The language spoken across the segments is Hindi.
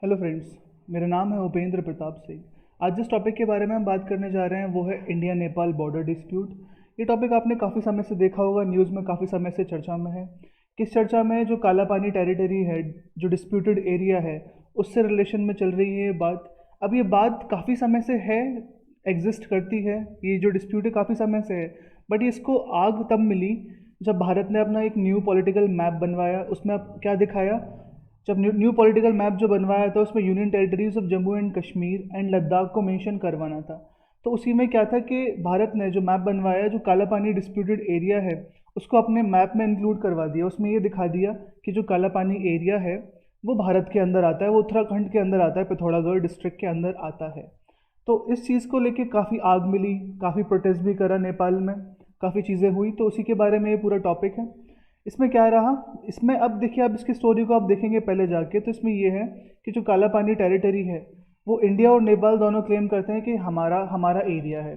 Hello friends. मेरा नाम है उपेंद्र प्रताप सिंह। आज जिस टॉपिक के बारे में हम बात करने जा रहे हैं वो है इंडिया नेपाल बॉर्डर डिस्प्यूट। ये टॉपिक आपने काफ़ी समय से देखा होगा, न्यूज़ में काफ़ी समय से चर्चा में है। किस चर्चा में है? जो काला पानी टेरिटरी है, जो डिस्प्यूटेड एरिया है, उससे रिलेशन में चल रही है ये बात। अब ये बात काफ़ी समय से है, एग्जिस्ट करती है। ये जो डिस्प्यूट है काफ़ी समय से है, बट इसको आग तब मिली जब भारत ने अपना एक न्यू पॉलिटिकल मैप बनवाया। उसमें अब क्या दिखाया? जब न्यू पॉलिटिकल मैप जो बनवाया था उसमें union territories of Jammu and Kashmir and Ladakh को मेंशन करवाना था। तो उसी में क्या था कि भारत ने जो मैप बनवाया, जो काला पानी डिस्प्यूटेड एरिया है, उसको अपने मैप में इंक्लूड करवा दिया। उसमें ये दिखा दिया कि जो काला पानी एरिया है वो भारत के अंदर आता है, वो उत्तराखंड के अंदर आता है, पिथौरागढ़ डिस्ट्रिक्ट के अंदर आता है। तो इस चीज़ को लेके काफ़ी आग मिली, काफ़ी प्रोटेस्ट भी करा नेपाल में, काफ़ी चीज़ें हुई। तो उसी के बारे में ये पूरा टॉपिक है। इसमें क्या रहा? इसमें अब देखिए, अब इसकी स्टोरी को आप देखेंगे पहले जाके, तो इसमें ये है कि जो काला पानी टेरिटरी है वो इंडिया और नेपाल दोनों क्लेम करते हैं कि हमारा हमारा एरिया है।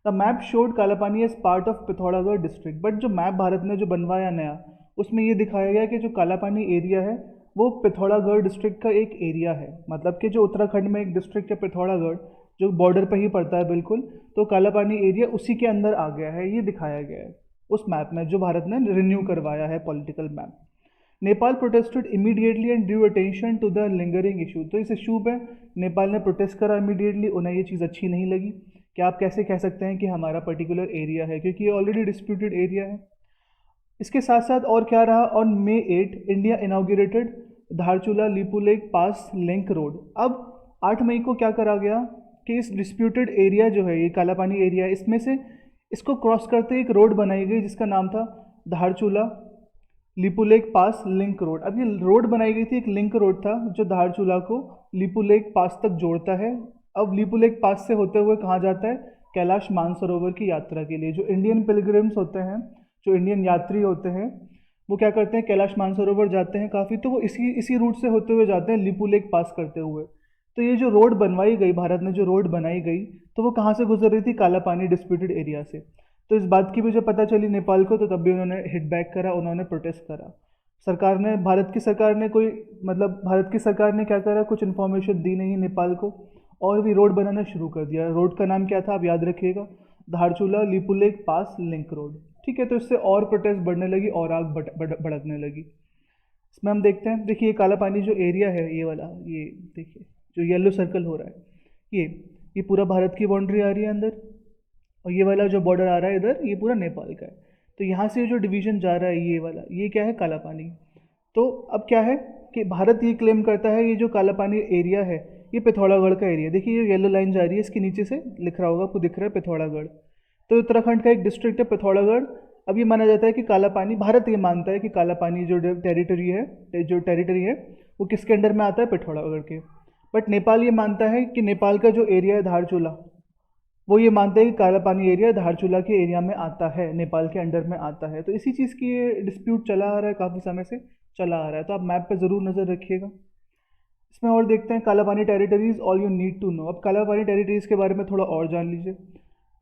The map showed Kala Pani as part of Pithoragarh district, but जो मैप भारत ने जो बनवाया नया, उसमें ये दिखाया गया कि जो काला पानी एरिया है वो पिथौरागढ़ डिस्ट्रिक्ट का एक एरिया है। मतलब कि जो उत्तराखंड में एक डिस्ट्रिक्ट है पिथौरागढ़, जो बॉर्डर पर ही पड़ता है बिल्कुल, तो काला पानी एरिया उसी के अंदर आ गया है, ये दिखाया गया है उस मैप में जो भारत ने रिन्यू करवाया है political map. Nepal protested immediately and due attention to the lingering issue. तो इस इशू पे नेपाल ने प्रोटेस्ट करा इमीडिएटली। उन्हें ये चीज़ अच्छी नहीं लगी कि आप कैसे कह सकते हैं कि हमारा पर्टिकुलर एरिया है, क्योंकि ये ऑलरेडी डिस्प्यूटेड एरिया है। इसके साथ साथ और क्या रहा? On May 8 India inaugurated Dharchula Lipulekh pass link road. अब 8 मई को क्या करा गया कि इस डिस्प्यूटेड एरिया जो है, ये काला पानी एरिया, इसमें से इसको क्रॉस करते एक रोड बनाई गई जिसका नाम था धारचूला लिपुलेक पास लिंक रोड। अब ये रोड बनाई गई थी, एक लिंक रोड था जो धारचूला को लिपुलेक पास तक जोड़ता है। अब लिपुलेक पास से होते हुए कहाँ जाता है? कैलाश मानसरोवर की यात्रा के लिए। जो इंडियन पिलग्रिम्स होते हैं, जो इंडियन यात्री होते हैं, वो क्या करते हैं? कैलाश मानसरोवर जाते हैं काफ़ी, तो वो इसी इसी रूट से होते हुए जाते हैं लिपुलेक पास करते हुए। तो ये जो रोड बनवाई गई, भारत ने जो रोड बनाई गई, तो वो कहाँ से गुजर रही थी? काला पानी डिस्प्यूटेड एरिया से। तो इस बात की भी जब पता चली नेपाल को, तो तब भी उन्होंने हिट बैक करा, उन्होंने प्रोटेस्ट करा। सरकार ने, भारत की सरकार ने कोई, मतलब भारत की सरकार ने क्या करा? कुछ इन्फॉर्मेशन दी नहीं नेपाल को, और भी रोड बनाना शुरू कर दिया। रोड का नाम क्या था? आप याद रखिएगा, धारचूला लिपुलेक पास लिंक रोड। ठीक है, तो इससे और प्रोटेस्ट बढ़ने लगी और आग भड़कने लगी। इसमें हम देखते हैं, देखिए ये काला पानी जो एरिया है, ये वाला, ये देखिए जो येलो सर्कल हो रहा है, ये पूरा भारत की बाउंड्री आ रही है अंदर, और ये वाला जो बॉर्डर आ रहा है इधर, ये पूरा नेपाल का है। तो यहाँ से जो डिवीजन जा रहा है ये वाला, ये क्या है? काला पानी। तो अब क्या है कि भारत ये क्लेम करता है ये जो काला पानी एरिया है ये पिथौरागढ़ का एरिया। देखिए ये येलो लाइन जा रही है, इसके नीचे से लिख रहा होगा, आपको दिख रहा है पिथौरागढ़। तो उत्तराखंड का एक डिस्ट्रिक्ट है पिथौरागढ़। अब ये माना जाता है कि काला पानी, भारत ये मानता है कि काला पानी जो टेरिटरी है वो किसके अंडर में आता है? पिथौरागढ़ के। बट नेपाल ये मानता है कि नेपाल का जो एरिया है धारचूला, वो ये मानते हैं कि काला पानी एरिया धारचूला के एरिया में आता है, नेपाल के अंडर में आता है। तो इसी चीज़ की ये डिस्प्यूट चला आ रहा है, काफ़ी समय से चला आ रहा है। तो आप मैप पे ज़रूर नज़र रखिएगा। इसमें और देखते हैं Kala Pani territories, all you need to know. अब काला पानी टेरिटरीज के बारे में थोड़ा और जान लीजिए।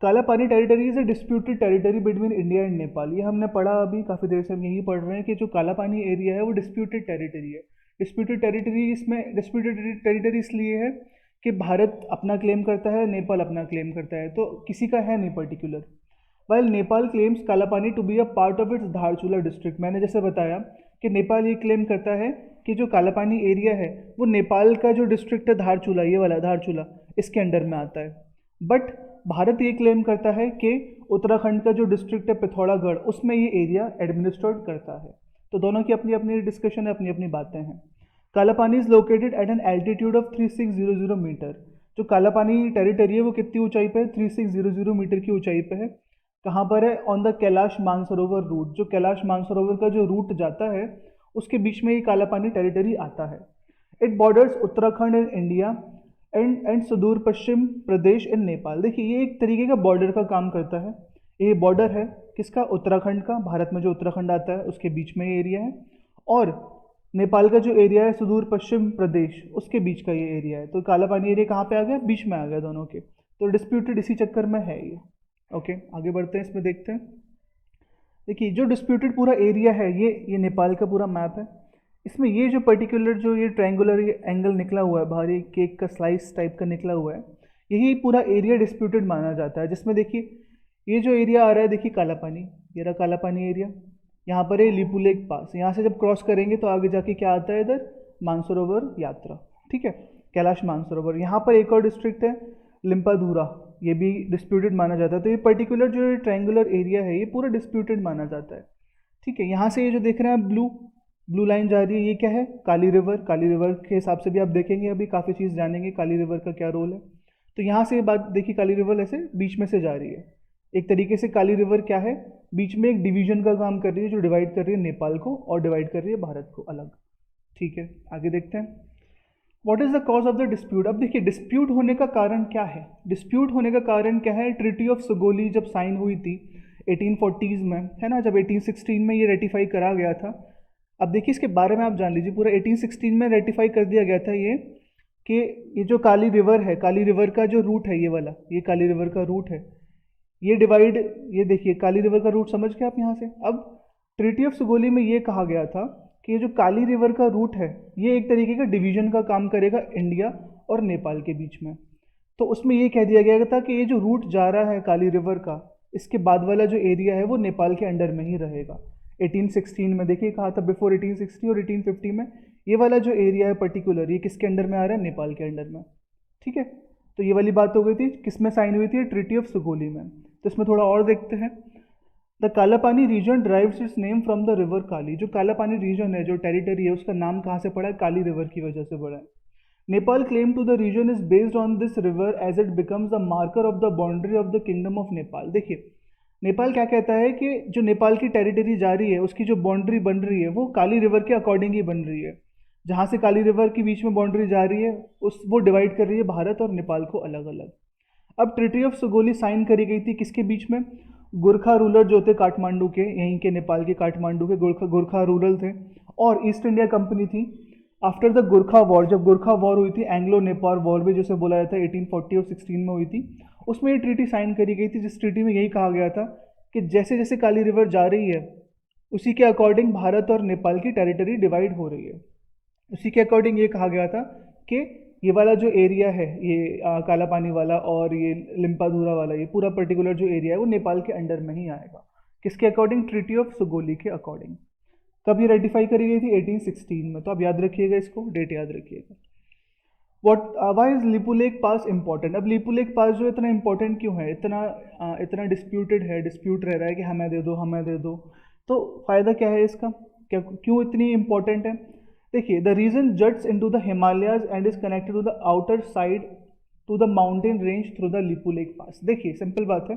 काला Pani territory is a disputed territory between India and Nepal. ये हमने पढ़ा, अभी काफ़ी देर से हम यही पढ़ रहे हैं कि जो काला पानी एरिया है वो डिस्प्यूटेड टेरिटरी है। डिस्प्यूटेड टेरिटरी, इसमें डिस्प्यूटेड टेरिटरी इसलिए है कि भारत अपना क्लेम करता है, नेपाल अपना क्लेम करता है, तो किसी का है नहीं particular. While Nepal claims Kala Pani to be a part of its Dharchula district. मैंने जैसे बताया कि नेपाल ये क्लेम करता है कि जो काला पानी एरिया है वो नेपाल का जो डिस्ट्रिक्ट है धारचूला, ये वाला धारचूला, इसके अंडर में आता है। बट भारत ये क्लेम करता है कि उत्तराखंड का जो डिस्ट्रिक्ट है पिथौरागढ़, उसमें ये एरिया एडमिनिस्ट्रेट करता है। तो दोनों की अपनी अपनी डिस्कशन है, अपनी अपनी बातें हैं। Kala Pani is located at an altitude of 3600 metre. जो काला पानी टेरिटरी है वो कितनी ऊंचाई पे है? 3600 मीटर की ऊंचाई पे है। कहाँ पर है? On the Kailash Mansarovar route. जो कैलाश मानसरोवर का जो रूट जाता है उसके बीच में ये काला पानी टेरिटरी आता है। It borders Uttarakhand in India and सुदूर पश्चिम प्रदेश इन नेपाल। देखिए ये एक तरीके का बॉर्डर का काम करता है। ये बॉर्डर है किसका? उत्तराखंड का। भारत में जो उत्तराखंड आता है उसके बीच में ये एरिया है, और नेपाल का जो एरिया है सुदूर पश्चिम प्रदेश, उसके बीच का ये एरिया है। तो काला पानी एरिया कहाँ पे आ गया? बीच में आ गया दोनों के। तो डिस्प्यूटेड इसी चक्कर में है ये। ओके, आगे बढ़ते हैं, इसमें देखते हैं। देखिए जो डिस्प्यूटेड पूरा एरिया है, ये नेपाल का पूरा मैप है। इसमें ये जो पर्टिकुलर जो ये ट्रायंगुलर ये एंगल निकला हुआ है बाहरी केक का स्लाइस टाइप का निकला हुआ है, यही पूरा एरिया डिस्प्यूटेड माना जाता है। जिसमें देखिए ये जो एरिया आ रहा है, देखिए काला पानी, ये रहा काला पानी एरिया, यहाँ पर है लिपू लेक पास। यहाँ से जब क्रॉस करेंगे तो आगे जाके क्या आता है इधर, मानसरोवर यात्रा, ठीक है, कैलाश मानसरोवर। यहाँ पर एक और डिस्ट्रिक्ट है लिम्पाधूरा, ये भी डिस्प्यूटेड माना जाता है। तो ये पर्टिकुलर जो ट्रायंगुलर एरिया है ये पूरा डिस्प्यूटेड माना जाता है, ठीक है। यहाँ से ये जो देख रहे हैं आप ब्लू ब्लू लाइन जा रही है, ये क्या है, काली रिवर। काली रिवर के हिसाब से भी आप देखेंगे, अभी काफ़ी चीज़ जानेंगे काली रिवर का क्या रोल है। तो यहाँ से ये बात देखिए, काली रिवर ऐसे बीच में से जा रही है। एक तरीके से काली रिवर क्या है, बीच में एक डिवीजन का काम कर रही है, जो डिवाइड कर रही है नेपाल को और डिवाइड कर रही है भारत को अलग, ठीक है। आगे देखते हैं, what is the cause of the dispute. अब देखिए डिस्प्यूट होने का कारण क्या है, डिस्प्यूट होने का कारण क्या है, ट्रीटी ऑफ सुगोली जब साइन हुई थी 1840s में, है ना, जब 1816 में ये रेटिफाई करा गया था। अब देखिए इसके बारे में आप जान लीजिए, पूरा 1816 में रेटिफाई कर दिया गया था ये, कि ये जो काली रिवर है, काली रिवर का जो रूट है ये वाला, ये काली रिवर का रूट है, ये डिवाइड, ये देखिए काली रिवर का रूट समझ गए आप यहाँ से। अब ट्रीटी ऑफ सुगोली में ये कहा गया था कि ये जो काली रिवर का रूट है ये एक तरीके का डिवीजन का काम करेगा इंडिया और नेपाल के बीच में। तो उसमें ये कह दिया गया था कि ये जो रूट जा रहा है काली रिवर का, इसके बाद वाला जो एरिया है वो नेपाल के अंडर में ही रहेगा। 1816 में देखिए कहा था, बिफोर 1860 और 1850 में ये वाला जो एरिया है पर्टिकुलर, ये किसके अंडर में आ रहा है, नेपाल के अंडर में, ठीक है। तो ये वाली बात हो गई थी, किसमें साइन हुई थी, ट्रीटी ऑफ सुगोली में। तो इसमें थोड़ा और देखते हैं, the Kalapani region drives its name from the river Kali. जो कालापानी रीजन है, जो टेरिटरी है, उसका नाम कहाँ से पड़ा है, काली रिवर की वजह से पड़ा है। Nepal claim to the region is based on this river as it becomes the marker of the boundary of the kingdom of Nepal. देखिए नेपाल क्या कहता है कि जो नेपाल की टेरिटरी जा रही है उसकी जो बाउंड्री बन रही है वो काली रिवर के अकॉर्डिंग ही बन रही है। जहाँ से काली रिवर के बीच में बाउंड्री जा रही है उस वो डिवाइड कर रही है भारत और नेपाल को अलग अलग। अब ट्रीटी ऑफ सुगोली साइन करी गई थी किसके बीच में, गोरखा रूलर जो थे काठमांडू के, यहीं के नेपाल के काठमांडू के गोरखा रूरल थे, और ईस्ट इंडिया कंपनी थी। आफ्टर द गोरखा वॉर, जब गोरखा वॉर हुई थी, एंग्लो नेपाल वॉर भी जिसे बोला जाता है 1840 और 16 में हुई थी, उसमें ये ट्रीटी साइन करी गई थी, जिस ट्रीटी में यही कहा गया था कि जैसे जैसे काली रिवर जा रही है उसी के अकॉर्डिंग भारत और नेपाल की टेरिटरी डिवाइड हो रही है। उसी के अकॉर्डिंग ये कहा गया था कि ये वाला जो एरिया है, ये काला पानी वाला और ये लिम्पाधूरा वाला, ये पूरा पर्टिकुलर जो एरिया है वो नेपाल के अंडर में ही आएगा। किसके अकॉर्डिंग, ट्रीटी ऑफ सुगोली के अकॉर्डिंग। कब ये रेटिफाई करी गई थी, 1816 में। तो आप याद रखिएगा, इसको डेट याद रखिएगा। Why is Lipulekh pass important. अब लिपू लेक पास जो इतना इंपॉर्टेंट क्यों है, इतना डिस्प्यूटेड है, डिस्प्यूट रह रहा है कि हमें दे दो हमें दे दो। तो फ़ायदा क्या है इसका, क्या क्यों इतनी इंपॉर्टेंट है। देखिए, the region juts into the Himalayas and is connected to the outer side to the mountain range through the Lipulekh pass. देखिए सिंपल बात है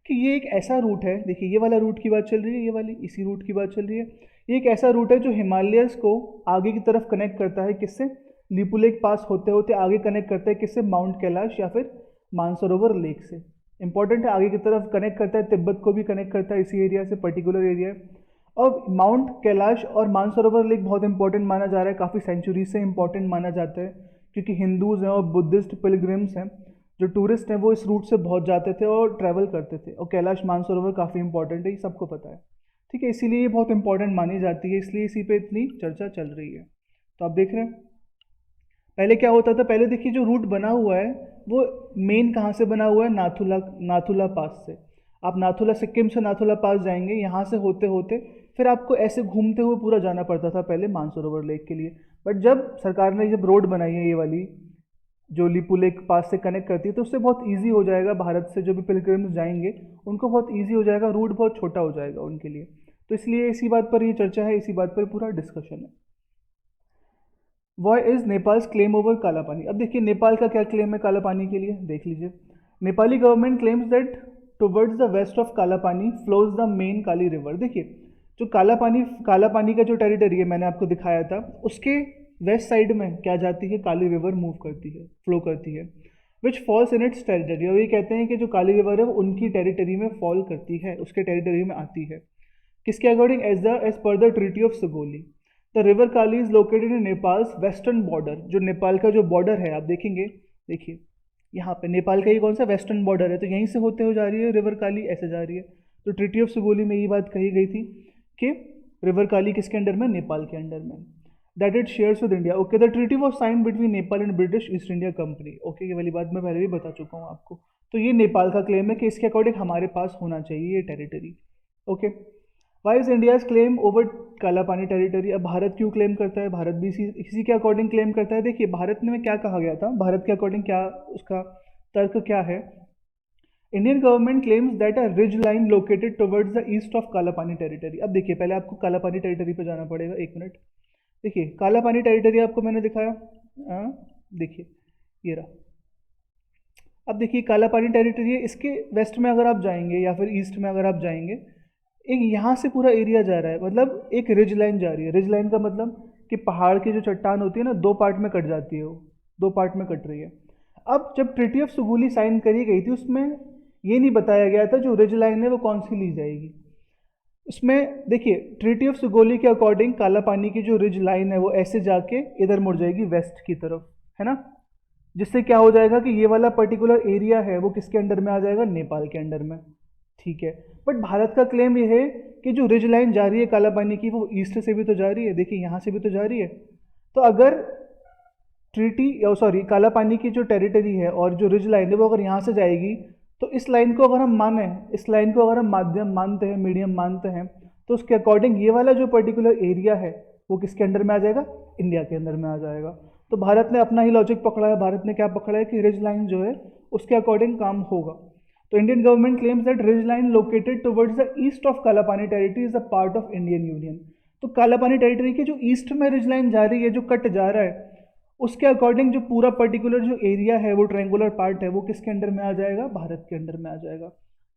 कि ये एक ऐसा रूट है, देखिए ये वाला रूट की बात चल रही है, ये वाली इसी रूट की बात चल रही है। ये एक ऐसा रूट है जो हिमालयस को आगे की तरफ कनेक्ट करता है, किससे, लिपू लेक पास होते होते आगे कनेक्ट करता है किससे, माउंट कैलाश या फिर मानसरोवर लेक से। इंपॉर्टेंट है, आगे की तरफ कनेक्ट करता है, तिब्बत को भी कनेक्ट करता है इसी एरिया से, पर्टिकुलर एरिया है। और माउंट कैलाश और मानसरोवर लेक बहुत इंपॉर्टेंट माना जा रहा है, काफ़ी सेंचुरी से इंपॉर्टेंट माना जाता है, क्योंकि हिंदूज़ हैं और बुद्धिस्ट पिलग्रिम्स हैं, जो टूरिस्ट हैं वो इस रूट से बहुत जाते थे और ट्रैवल करते थे। और कैलाश मानसरोवर काफ़ी इंपॉर्टेंट है, ये सबको पता है, ठीक है, इसीलिए ये बहुत इंपॉर्टेंट मानी जाती है, इसलिए इसी पे इतनी चर्चा चल रही है। तो आप देख रहे हैं पहले क्या होता था, पहले देखिए जो रूट बना हुआ है वो मेन कहाँ से बना हुआ है, नाथुला पास से। आप नाथुला, सिक्किम से नाथुला पास जाएंगे, यहाँ से होते होते फिर आपको ऐसे घूमते हुए पूरा जाना पड़ता था पहले मानसरोवर लेक के लिए। बट जब सरकार ने जब रोड बनाई है ये वाली जो लिपू लेक पास से कनेक्ट करती है, तो उससे बहुत इजी हो जाएगा, भारत से जो भी पिलग्रिम्स जाएंगे उनको बहुत इजी हो जाएगा, रूट बहुत छोटा हो जाएगा उनके लिए। तो इसलिए इसी बात पर ये चर्चा है, इसी बात पर पूरा डिस्कशन है। Why is Nepals claim over Kala पानी। अब देखिए नेपाल का क्या क्लेम है काला पानी के लिए, देख लीजिए। Nepali government claims that towards the west of Kala Pani flows the main Kali river. देखिए जो काला पानी का जो टेरिटरी है मैंने आपको दिखाया था, उसके वेस्ट साइड में क्या जाती है, काली रिवर मूव करती है, फ्लो करती है, which falls in its territory. और ये कहते हैं कि जो काली रिवर है वो उनकी टेरिटरी में फॉल करती है, उसके टेरिटरी में आती है। किसके according, as per the treaty of Sugauli. The river Kali is located in Nepal's western border. जो नेपाल का जो बॉर्डर है आप देखेंगे, देखिए यहाँ पे नेपाल का ये कौन सा वेस्टर्न बॉर्डर है, तो यहीं से होते हुए जा रही है रिवर काली, ऐसे जा रही है। तो ट्रीटी ऑफ सुगोली में ये बात कही गई थी कि रिवर काली किसके अंडर में, नेपाल के अंडर में। That it shares with India. Okay, the treaty was sign between Nepal and British East India Company. Okay, ये वाली बात मैं पहले भी बता चुका हूँ आपको। तो ये नेपाल का क्लेम है कि इसके अकॉर्डिंग हमारे पास होना चाहिए ये territory. Okay, why is India's claim over Kala Pani territory. अब भारत क्यों क्लेम करता है, भारत भी इसी के अकॉर्डिंग क्लेम करता है। देखिए भारत में क्या कहा गया था, भारत के अकॉर्डिंग क्या उसका तर्क क्या है। Indian government claims that a ridge line located towards the east of Kala Pani territory. अब देखिए पहले आपको काला पानी टेरिटरी पे जाना पड़ेगा, एक मिनट। देखिए काला पानी टेरिटरी आपको मैंने दिखाया, देखिए ये रहा। अब देखिए काला पानी टेरिटरी है, इसके वेस्ट में अगर आप जाएंगे या फिर ईस्ट में अगर आप जाएंगे, एक यहाँ से पूरा एरिया जा रहा है, मतलब एक रिज लाइन जा रही है। रिज लाइन का मतलब कि पहाड़ की जो चट्टान होती है ना, दो पार्ट में कट जाती है, वो दो पार्ट में कट रही है। अब जब ट्रीटी ऑफ सुगुली साइन करी गई थी, उसमें ये नहीं बताया गया था जो रिज लाइन है वो कौन सी ली जाएगी। उसमें देखिए ट्रीटी ऑफ सुगोली के अकॉर्डिंग काला पानी की जो रिज लाइन है वो ऐसे जाके इधर मुड़ जाएगी वेस्ट की तरफ, है ना। जिससे क्या हो जाएगा कि ये वाला पर्टिकुलर एरिया है वो किसके अंडर में आ जाएगा, नेपाल के अंडर में। ठीक है, बट भारत का क्लेम ये है कि जो रिज लाइन जा रही है काला पानी की वो ईस्ट से भी तो जा रही है, देखिए यहाँ से भी तो जा रही है। तो अगर ट्रीटी सॉरी काला पानी की जो टेरिटरी है और जो रिज लाइन है वो अगर यहाँ से जाएगी, तो इस लाइन को अगर हम माने, इस लाइन को अगर हम माध्यम मानते हैं, मीडियम मानते हैं, तो उसके अकॉर्डिंग ये वाला जो पर्टिकुलर एरिया है वो किसके अंडर में आ जाएगा, इंडिया के अंदर में आ जाएगा। तो भारत ने अपना ही लॉजिक पकड़ा है। भारत ने क्या पकड़ा है कि रिज लाइन जो है उसके अकॉर्डिंग काम होगा। तो Indian government claims that ridge line located towards the east of Kala Pani territory is a part of Indian union. तो काला पानी टेरिटरी के जो ईस्ट में रिज लाइन जा रही है, जो कट जा रहा है, उसके अकॉर्डिंग जो पूरा पर्टिकुलर जो एरिया है वो ट्रायंगुलर पार्ट है वो किसके अंडर में आ जाएगा, भारत के अंडर में आ जाएगा।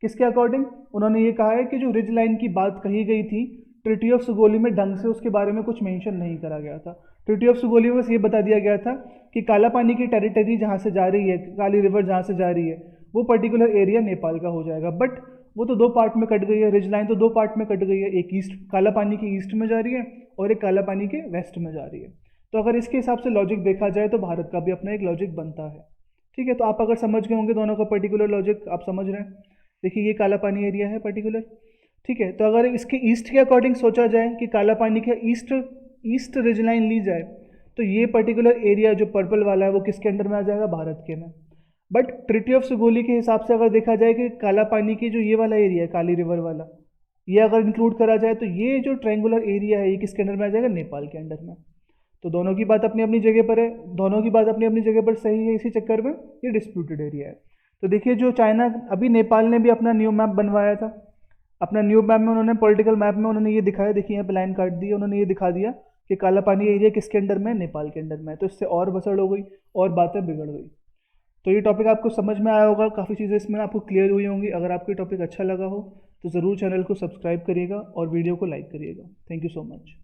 किसके अकॉर्डिंग, उन्होंने ये कहा है कि जो रिज लाइन की बात कही गई थी ट्रीटी ऑफ सुगोली में, ढंग से उसके बारे में कुछ मेंशन नहीं करा गया था। ट्रीटी ऑफ सुगोली में बस ये बता दिया गया था कि काला पानी की टेरिटरी जहाँ से जा रही है, काली रिवर जहाँ से जा रही है, वो पर्टिकुलर एरिया नेपाल का हो जाएगा। बट वो तो दो पार्ट में कट गई है, रिज लाइन तो दो पार्ट में कट गई है, एक ईस्ट काला पानी के ईस्ट में जा रही है और एक काला पानी के वेस्ट में जा रही है। तो अगर इसके हिसाब से लॉजिक देखा जाए तो भारत का भी अपना एक लॉजिक बनता है। ठीक है, तो आप अगर समझ गए होंगे दोनों का पर्टिकुलर लॉजिक, आप समझ रहे हैं। देखिए ये काला पानी एरिया है पर्टिकुलर, ठीक है। तो अगर इसके ईस्ट के अकॉर्डिंग सोचा जाए कि काला पानी के ईस्ट रिज लाइन ली जाए, तो ये पर्टिकुलर एरिया जो पर्पल वाला है वो किसके अंडर में आ जाएगा, भारत के में। बट ट्रीटी ऑफ सुगोली के हिसाब से अगर देखा जाए कि काला पानी की जो ये वाला एरिया है, काली रिवर वाला, ये अगर इंक्लूड करा जाए तो ये जो ट्रायंगुलर एरिया है ये किसके अंडर में आ जाएगा, नेपाल के अंडर में। तो दोनों की बात अपनी अपनी जगह पर है, दोनों की बात अपनी अपनी जगह पर सही है। इसी चक्कर में ये डिस्प्यूटेड एरिया है। तो देखिए जो चाइना, अभी नेपाल ने भी अपना न्यू मैप बनवाया था। अपना न्यू मैप में उन्होंने, पॉलिटिकल मैप में उन्होंने ये दिखाया, देखिए यहाँ पे लाइन काट दी, उन्होंने ये दिखा दिया कि काला पानी एरिया किसके अंडर में, नेपाल के अंडर में है। तो इससे और भसड़ हो गई और बातें बिगड़ गई। तो ये टॉपिक आपको समझ में आया होगा, काफ़ी चीज़ें इसमें आपको क्लियर हुई होंगी। अगर आपको ये टॉपिक अच्छा लगा हो तो ज़रूर चैनल को सब्सक्राइब करिएगा और वीडियो को लाइक करिएगा। Thank you so much.